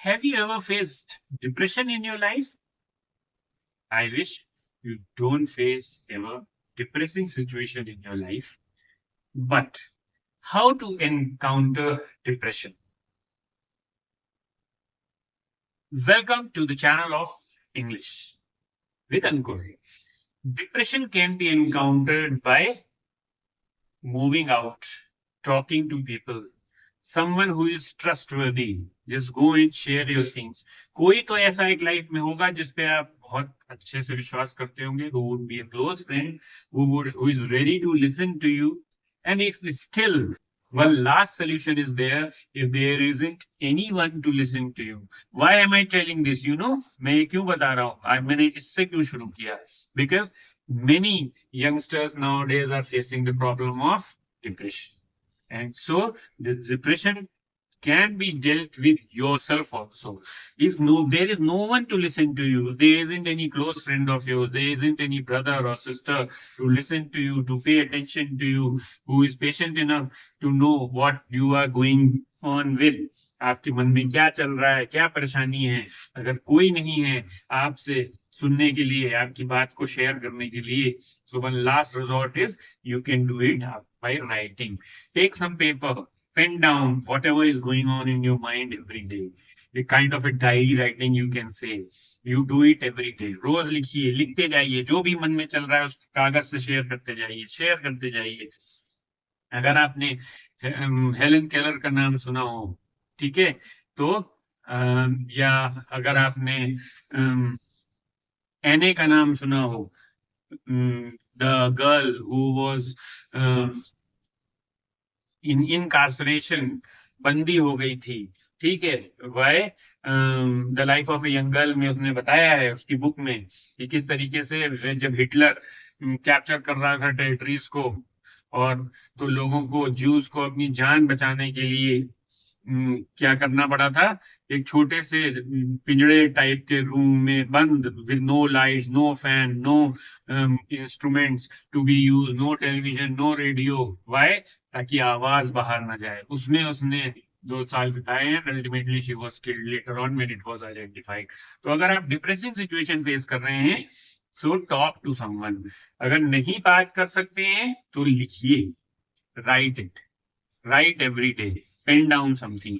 Have you ever faced depression in your life? I wish you don't face ever depressing situation in your life. But how to encounter depression? Welcome to the channel of English with Ankur. Depression can be encountered by moving out, talking to people, someone who is trustworthy. Just go and share your things. कोई तो ऐसा एक life में होगा जिस पे आप बहुत अच्छे से विश्वास करते होंगे, who would be a close friend, who is ready to listen to you. And if still one last solution is there, if there isn't anyone to listen to you. Why am I telling this? You know, मैं ये क्यों बता रहा हूँ? आज मैंने इससे क्यों शुरू किया? Because many youngsters nowadays are facing the problem of depression. And so this depression can be dealt with yourself also. If there is no one to listen to you, there isn't any close friend of yours, there isn't any brother or sister to listen to you, to pay attention to you, who is patient enough to know what you are going on with. आपके मन में क्या चल रहा है, क्या परेशानी है, अगर कोई नहीं है आपसे सुनने के लिए, आपकी बात को शेयर करने के लिए, so one last resort is you can do it by writing. Take some paper, pen down whatever is going on in your mind every day. A kind of a diary writing you can say. You do it every day. रोज लिखिए, लिखते जाइए, जो भी मन में चल रहा है उसको कागज से शेयर करते जाइए. अगर आपने हेलन केलर का नाम सुना हो, ठीक है, तो या अगर आपने एने का नाम सुना हो, the girl who was in इनकार्सरेशन, बंदी हो गई थी, ठीक है, why the life of a young girl में उसने बताया है उसकी बुक में कि किस तरीके से जब हिटलर कैप्चर कर रहा था टेरिटरीज को, और तो लोगों को, ज्यूज को अपनी जान बचाने के लिए क्या करना पड़ा था, एक छोटे से पिंजड़े टाइप के रूम में बंद, with no lights, no fan, no instruments to be use, no television, no radio, why, ताकि आवाज बाहर ना जाए. उसमें उसने 2 साल बिताए हैं. Ultimately she was killed later on when it was identified. तो अगर आप डिप्रेसिंग सिचुएशन फेस कर रहे हैं, सो टॉक टू समवन. अगर नहीं बात कर सकते हैं तो लिखिए, right it, write every day, pen down something.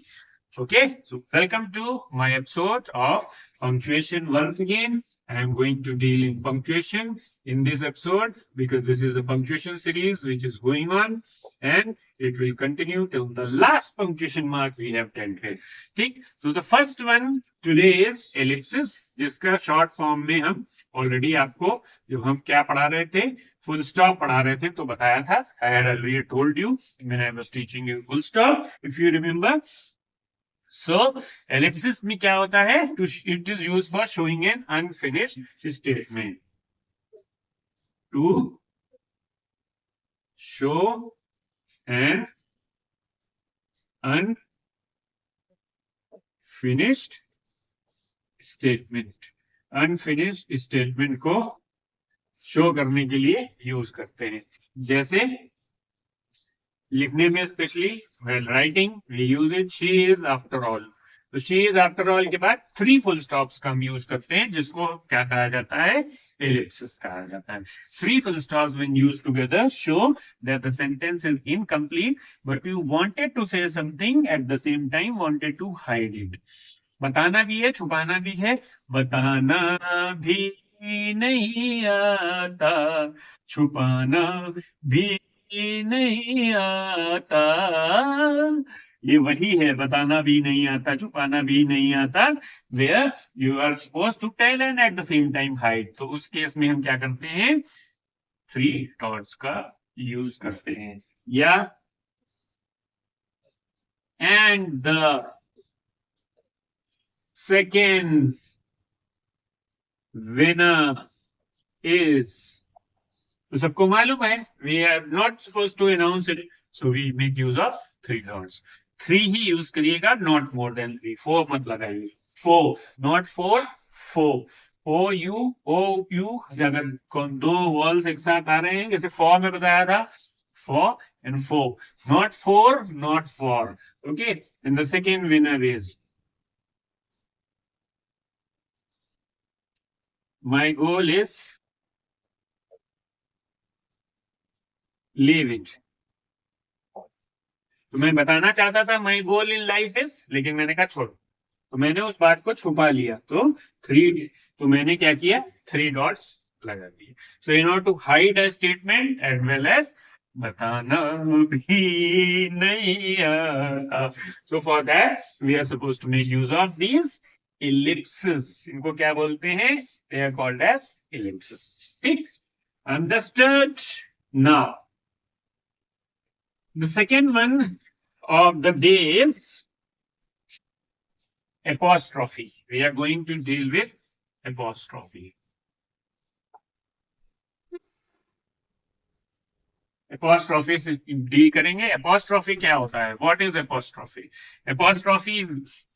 Okay, so welcome to my episode of punctuation. Once again, I am going to deal in punctuation in this episode because this is a punctuation series which is going on, and it will continue till the last punctuation mark we have dealt with. ठीक, so the first one today is ellipsis, जिसका short form में हम already आपको, जब हम क्या पढ़ा रहे थे, फुल स्टॉप पढ़ा रहे थे, तो बताया था. I had already told you when I was teaching you full stop, if you remember. So ellipsis में क्या होता है, to it is used for showing an unfinished statement. To show an unfinished statement. Unfinished statement को show करने के लिए use करते हैं. जैसे लिखने में, specially when writing we use it, she is after all. तो शी इज आफ्टर ऑल के बाद 3 फुल स्टॉप्स का हम यूज करते हैं, जिसको क्या कहा जाता है, एलिप्सिस कहा जाता है. 3 full stops when used together show that the sentence is incomplete but you wanted to say something at the same time wanted to hide it. बताना भी है, छुपाना भी है. बताना भी नहीं आता, छुपाना भी नहीं आता. ये वही है, बताना भी नहीं आता, छुपाना भी नहीं आता, where you are suppose to tell and at the same time hide. तो उस केस में हम क्या करते हैं, 3 डॉट्स का यूज करते हैं. या and the second winner is, तो सबको मालूम है, we are not supposed to announce it, so we make use of 3 dots. 3 he use करिएगा, not more than 3. 4 मत लगाइए. 4, not 4, 4. O-U, अगर 2 वॉल्स एक साथ आ रहे हैं, जैसे 4 में बताया था, 4 and 4, not 4, not 4. Okay, and the second winner is My goal is leave it. तो मैं बताना चाहता था my goal in life is, लेकिन मैंने कहा छोड़ो, तो मैंने उस बात को छुपा लिया, तो तो मैंने क्या किया, 3 डॉट्स लगा दिए. So in order to hide a statement as well as बताना भी नहीं आता, so for that we are suppose to make use of these ellipses. इनको क्या बोलते हैं, they are called as ellipses. ठीक, understood? Now the second one of the day is apostrophe. We are going to deal with apostrophe. Apostrophe से deal करेंगे. Apostrophe क्या होता है? What is apostrophe? Apostrophe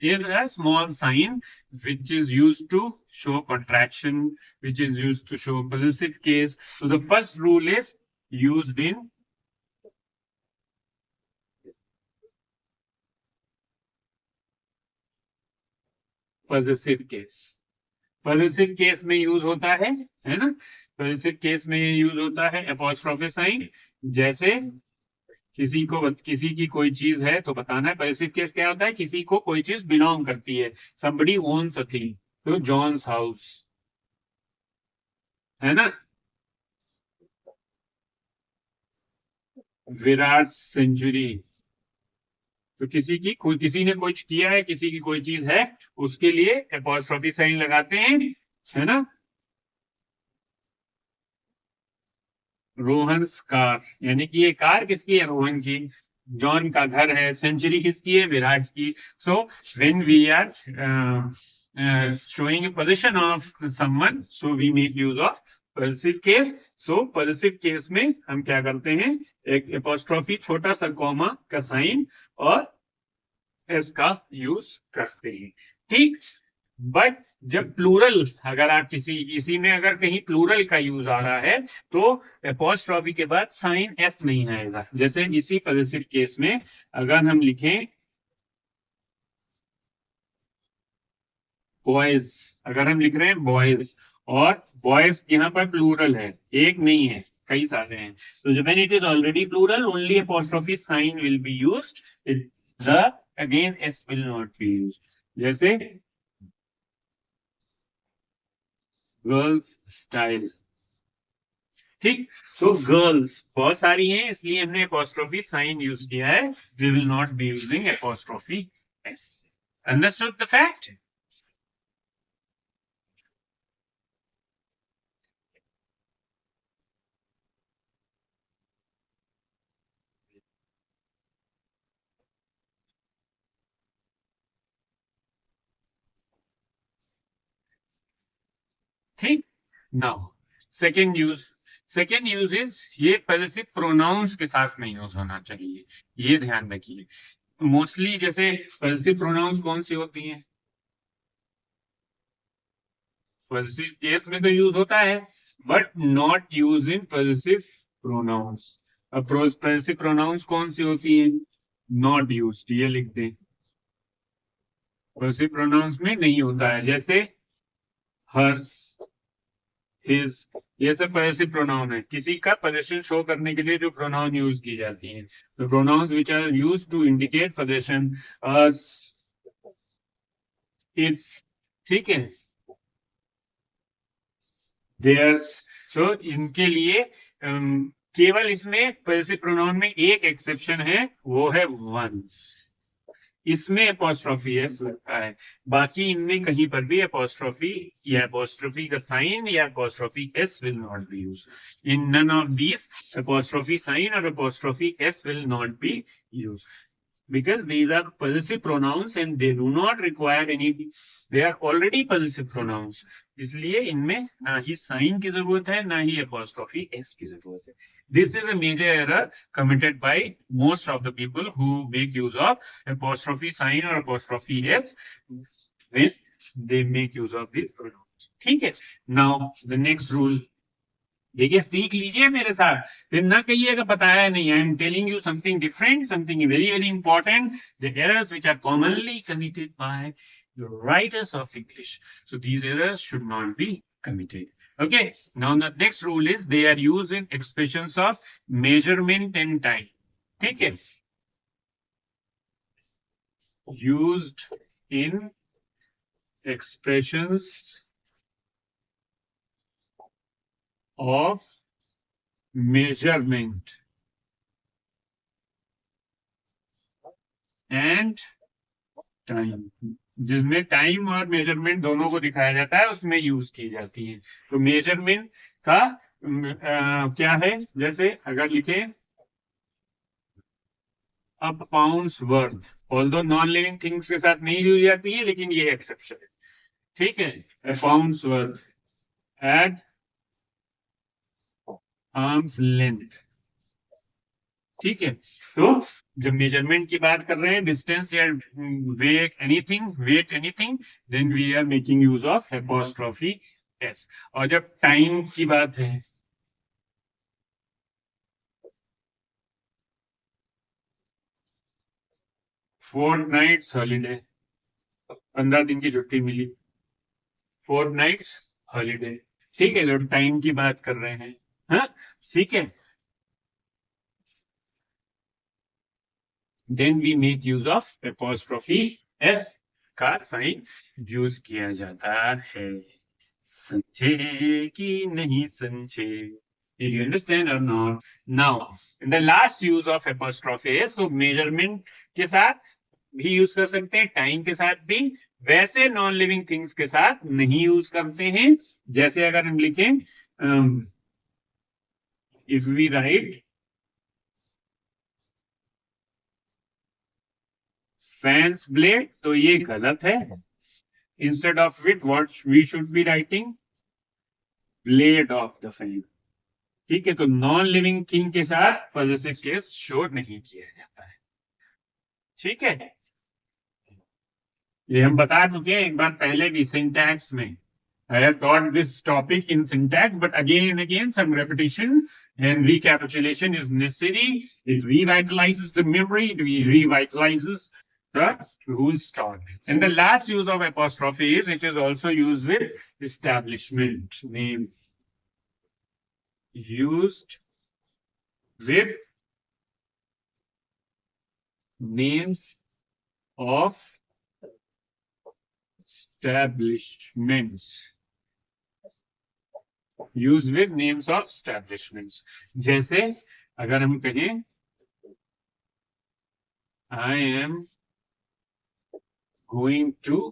is a small sign which is used to show contraction, which is used to show possessive case. So the first rule is used in possessive case. Possessive case में use होता है ना? Possessive case में use होता है apostrophe sign. जैसे किसी की कोई चीज है तो बताना है. पैसिव केस क्या होता है, किसी को कोई चीज बिलोंग करती है. somebody owns a thing, तो जॉन्स हाउस है ना, विराट सेंचुरी. तो किसी ने कुछ किया है, किसी की कोई चीज है, उसके लिए एपोस्ट्रोफी साइन लगाते हैं, है ना. रोहन्स कार, यानी कि ये कार किसकी है, रोहन की. जॉन का घर है. सेंचुरी किसकी है, विराट की. So when we are showing a position of someone, so we make use of possessive case. So possessive case में हम क्या करते हैं, एक एपोस्ट्रोफी छोटा सा कॉमा का साइन और एस का यूज करते हैं. ठीक, बट जब प्लूरल, अगर आप इसी में अगर कहीं प्लूरल का यूज आ रहा है तो एपोस्ट्रोफी के बाद साइन एस नहीं आएगा. जैसे इसी पॉजिटिव केस में अगर हम लिखें बॉयज, अगर हम लिख रहे हैं बॉयज, और बॉयज यहाँ पर प्लूरल है, एक नहीं है, कई सारे हैं. तो when it is already plural, only apostrophe sign will be used, the again s will not be used. जैसे गर्ल्स स्टाइल. ठीक, तो गर्ल्स बहुत सारी हैं, इसलिए हमने एपोस्ट्रोफी साइन यूज किया है. We will not be using apostrophe s. Understood the fact? ठीक, नाउ सेकेंड यूज इज, ये पॉजिटिव प्रोनाउंस के साथ में यूज होना चाहिए, ये ध्यान रखिए. मोस्टली जैसे पॉजिटिव प्रोनाउंस कौन सी होती हैं, पॉजिटिव केस में तो यूज होता है, but not use in positive pronouns. अब पॉजिटिव प्रोनाउंस कौन सी होती है, नॉट यूज, ये लिख दें. पॉजिटिव प्रोनाउंस में नहीं होता है, जैसे हर्स, हिज, ये सब पॉजिटिव प्रोनाउन है. किसी का पोजीशन शो करने के लिए जो प्रोनाउन यूज की जाती है, the pronouns which are used to indicate position, us, its, ठीक है, देयर्स. सो इनके लिए केवल इसमें पॉजिटिव प्रोनाउन में एक एक्सेप्शन है, वो है वंस. इसमें एपोस्ट्रोफी एस लगता है, बाकी इनमें कहीं पर भी एपोस्ट्रोफी या एपोस्ट्रोफी का साइन या apostrophe S will not be use. In none of these apostrophe sign और apostrophe S will not be use, because these are possessive pronouns and they do not require any, they are already possessive pronouns. इसलिए इनमें ना ही sign की जरूरत है, ना ही apostrophe s की जरूरत है. This is a major error committed by most of the people who make use of apostrophe sign or apostrophe s when they make use of these pronouns. ठीक है, now the next rule, देखिए सीख लीजिए मेरे साथ, फिर ना कहिएगा बताया नहीं. I am telling you something different, something very very important, the errors which are commonly committed by the writers of English. So these errors should not be committed. Okay. Now the next rule is they are used in expressions of measurement and time. ठीक है. Used in expressions of measurement and time. जिसमें time और measurement दोनों को दिखाया जाता है उसमें यूज की जाती है. तो मेजरमेंट का क्या है, जैसे अगर लिखे a pounds worth, although non living things के साथ नहीं यूज जाती है लेकिन ये एक्सेप्शन है. ठीक है. A pounds worth at arms length. ठीक है. तो जब मेजरमेंट की बात कर रहे हैं, डिस्टेंस या weight anything, then we are making use of apostrophe s. और जब टाइम की बात है, फोर्टनाइट्स हॉलीडे, 15 दिन की छुट्टी मिली, फोर्टनाइट्स हॉलीडे. ठीक है. जब टाइम की बात कर रहे हैं, हाँ, ठीक है, then we make use of apostrophe s का साइन यूज किया जाता है. समझे कि नहीं समझे? Did you understand or not? Now, in the last use of apostrophe is, so measurement के साथ भी यूज कर सकते हैं, टाइम के साथ भी, वैसे नॉन लिविंग थिंग्स के साथ नहीं यूज करते हैं. जैसे अगर हम लिखें if we write fans blade, तो ये गलत है. Instead of it what we should be writing blade of the fan. ठीक है. तो नॉन लिविंग थिंग के साथ पॉजेसिव केस शो नहीं किया जाता है. ठीक है. ये हम बता चुके हैं एक बार पहले भी सिंटैक्स में. I have taught this topic in syntax, but again and again some repetition and recapitulation is necessary. It revitalizes the memory, it revitalizes the rule start. And the last use of apostrophe is it is also used with establishment name. Used with names of establishments. Used with names of establishments. जैसे अगर हम कहें I am going to,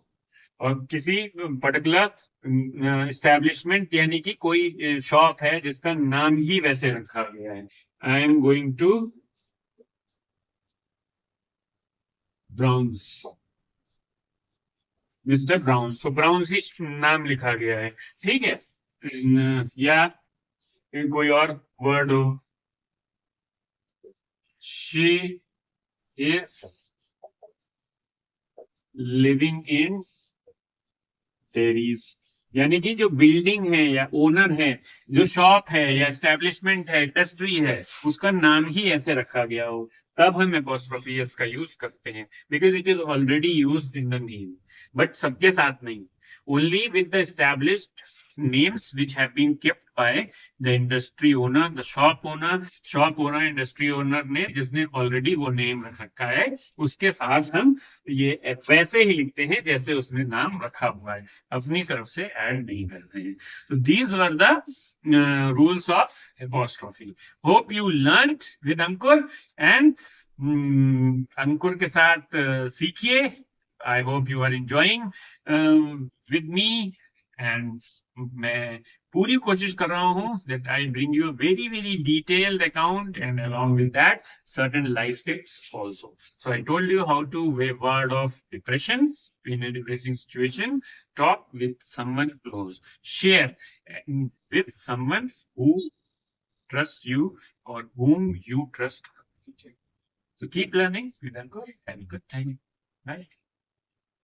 और किसी particular establishment यानी कि कोई shop है जिसका नाम ही वैसे रखा गया है, I am going to Brown's, mister Brown's, तो ब्राउन्स ही नाम लिखा गया है. ठीक है. या कोई और वर्ड हो, she is living in teres, यानी कि जो बिल्डिंग है या ओनर है, जो शॉप है या एस्टेब्लिशमेंट है, इंडस्ट्री है, उसका नाम ही ऐसे रखा गया हो, तब हम एपोस्ट्रोफी एस का यूज करते हैं, because it is already used in the name. But सबके साथ नहीं, only with the established names which have been kept by the industry owner, the shop owner, industry owner ने जिसने ऑलरेडी वो name रख रखा है, उसके साथ हम ये वैसे ही लिखते हैं जैसे उसने नाम रखा हुआ है, अपनी तरफ से ऐड नहीं करते हैं. तो these were the rules of apostrophe. Hope you learned with Ankur and अंकुर के साथ सीखिए. I hope you are enjoying with me. And मैं पूरी कोशिश कर रहा हूँ that I bring you a very very detailed account and along with that certain life tips also. So I told you how to ward off depression in a depressing situation. Talk with someone close. Share with someone who trusts you or whom you trust. So keep learning with Ankur. Have a good time. Bye.